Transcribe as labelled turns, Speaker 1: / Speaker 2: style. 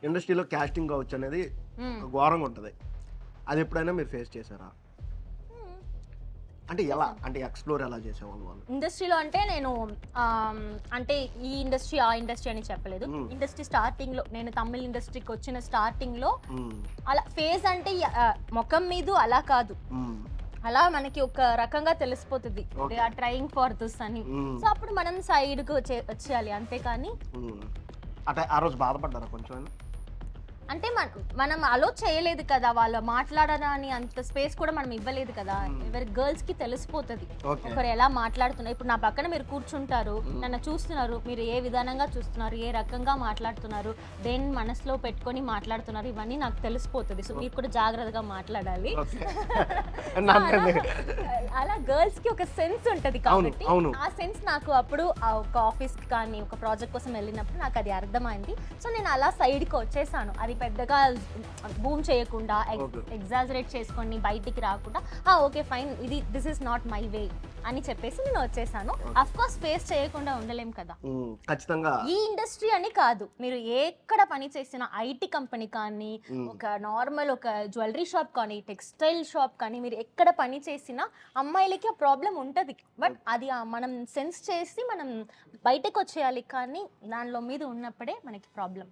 Speaker 1: ఇండస్ట్రీలో కాస్టింగ్ కావచ్చు అనేది ఘోరంగా ఉంటుంది. అది ఎప్పుడైనా మీరు ఫేస్ చేశారా? అంటే ఎలా, అంటే ఎక్స్‌ప్లోర్ ఎలా చేసేవాళ్ళు వాళ్ళు?
Speaker 2: ఇండస్ట్రీలో అంటే నేను అంటే ఈ ఇండస్ట్రీ ఆ ఇండస్ట్రీ అని చెప్పలేదు. ఇండస్ట్రీ స్టార్టింగ్లో నేను తమిళ్ ఇండస్ట్రీకి వచ్చిన స్టార్టింగ్లో అలా ఫేజ్ అంటే ముఖం మీద అలా కాదు, అలా మనకి ఒక రకంగా తెలిసిపోతుంది they are trying for this అని. సో అప్పుడు మనం సైడ్కి వచ్చేయాలి అంతేకాని.
Speaker 1: అంటే ఆ రోజు బాధపడ్డారా కొంచెం?
Speaker 2: అంటే మనం అలో చేయలేదు కదా, వాళ్ళు మాట్లాడడానికి అంత స్పేస్ కూడా మనం ఇవ్వలేదు కదా. ఎవరి గర్ల్స్ కి తెలిసిపోతుంది ఒకరు ఎలా మాట్లాడుతున్నారు. ఇప్పుడు నా పక్కన మీరు కూర్చుంటారు, నన్ను చూస్తున్నారు, మీరు ఏ విధానంగా చూస్తున్నారు, ఏ రకంగా మాట్లాడుతున్నారు, దేన్ని మనసులో పెట్టుకొని మాట్లాడుతున్నారు, ఇవన్నీ నాకు తెలిసిపోతుంది. సో మీరు కూడా జాగ్రత్తగా మాట్లాడాలి. అలా గర్ల్స్ కి ఒక సెన్స్ ఉంటది కాబట్టి ఆ సెన్స్ నాకు అప్పుడు ఒక ఆఫీస్ కానీ ఒక ప్రాజెక్ట్ కోసం వెళ్ళినప్పుడు నాకు అది అర్థమైంది. సో నేను అలా సైడ్ కి వచ్చేసాను. అది పెద్దగా బూమ్ చేయకుండా ఎగ్జాజరేట్ చేసుకొని బయటికి రాకుండా okay fine, this is not my way అని చెప్పేసి నేను వచ్చేసాను. అఫ్ కోర్స్ ఫేస్ చేయకుండా ఉండలేం కదా
Speaker 1: ఖచ్చితంగా.
Speaker 2: ఈ ఇండస్ట్రీ అని కాదు, మీరు ఎక్కడ పని చేసినా, ఐటీ కంపెనీ కానీ, ఒక నార్మల్ ఒక జ్యువెలరీ షాప్ కానీ, టెక్స్టైల్ షాప్ కానీ, మీరు ఎక్కడ పని చేసినా అమ్మాయిలకి ఆ ప్రాబ్లం ఉంటుంది. బట్ అది మనం సెన్స్ చేసి మనం బయటకు వచ్చేయాలి, కానీ దానిలో మీద ఉన్నప్పుడే మనకి ప్రాబ్లం.